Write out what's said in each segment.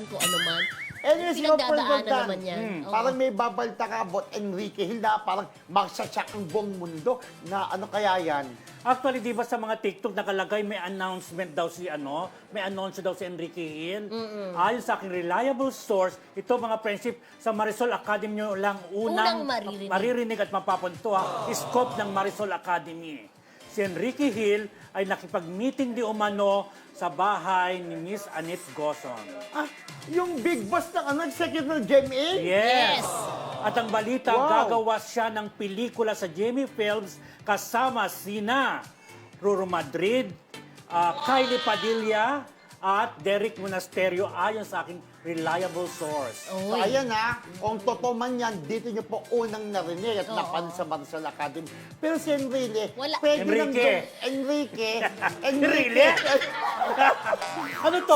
kung ano man. Anyway, siguro Pinagdadaanan naman yan. Oo. Parang may babalta ka about Enrique Hill na parang magsasyak ang buong mundo na ano kaya yan? Actually, di ba sa mga TikTok nakalagay may announcement daw si may announce daw si Enrique Hill. Ayon sa aking reliable source, ito mga friendship sa Marisol Academy nyo lang unang maririnig at mapapunto scope ng Marisol Academy. Si Enrique Hill ay nakipag-meeting di umano sa bahay ni Miss Annette Gozon. Ah, yung big boss ng executive ng GMA? Yes! Yes. At ang balita, Wow. gagawa siya ng pelikula sa Jamie Films kasama sina Ruro Madrid, Kylie Padilla, at Derek Monasterio ayon sa aking reliable source. So ayan kung totoo man yan, dito niyo po unang narinig at Oo. napan sa Marisol Academy. Pero si Enrique, Wala. pwede Enrique. Enrique. Enrique? Ano to?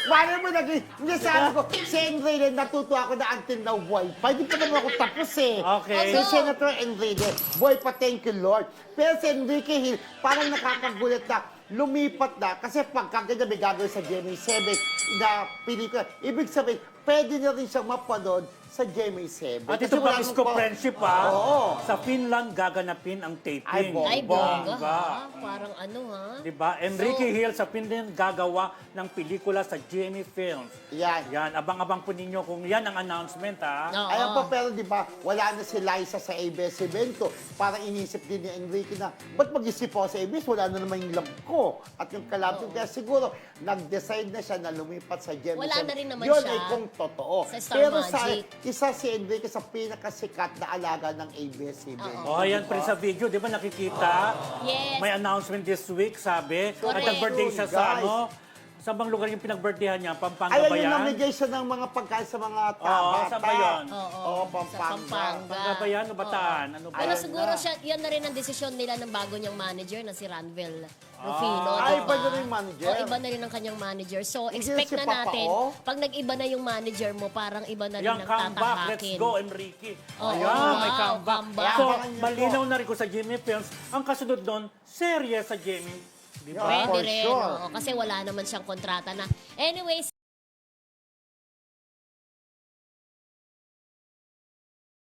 Mali mo naging, hindi sabi ko, si Enrique, natuto ako na until now, boy. Pwede pa naman ako tapos Okay. Si Senator Enrique, boy pa, thank you Lord. Pero si Enrique Hill, parang nakakagulat na, lumipat na. Kasi pagkaganyan may gagawin sa GMA7 na pelikula, ibig sabihin, pwede na rin siyang mapanood sa GMA7. At Kasi ito wala pang nang scope po- friendship Oo. Sa Finland gaganapin ang taping. Ay, bongga. Ay, bongga. Bongga. Parang ano Diba? Enrique Hill sa Finland gagawa ng pelikula sa GMA Films. Yan. Yan, abang-abang po ninyo kung yan ang announcement Oo. Ayan po, pero di ba, wala na si Liza sa ABS-CBN ko. Parang inisip din ni Enrique na, ba't mag-isip ako sa ABS? Wala na naman yung love ko. At yung kalapit. Kaya siguro, nag-decide na siya na lumipat sa GMA. Wala na rin naman Yun siya ay kung totoo. sa Star Pero Magic. isa si Enrique sa pinakasikat na alaga ng ABS-CBN. Oh, yan pa rin sa video, di ba nakikita? Yes. May announcement this week, sabi. Correct. At nag-birthday siya sa Guys. sa bang lugar yung pinag-birthdayhan niya? Pampanga Ayan ba yung yan? namigay siya ng mga pagkain sa mga Oo, bata. saan ba yun? Oo, Oo, sa Pampanga. Pampanga. Pampanga ba yan o Bataan? Ano ba? Pero Ayun siguro na. yan na rin ang desisyon nila ng bago niyang manager na si Ranvel Rufino. Ay, diba? iba na rin yung manager. Oh, iba na rin ang kanyang manager. So, Hindi expect si na Papa natin, O? pag nag-iba na yung manager mo, parang iba na rin Yung ang comeback, let's tatahakin. go, Enrique. Oo, Ayan, may wow, comeback. comeback. So, Abangan niyo po. malinaw na rin ko sa Jimmy Films. Ang kasunod doon, serye sa Jimmy. Di ba? Yeah. Pwede For rin. sure. Oo, kasi wala naman siyang kontrata na. Anyways,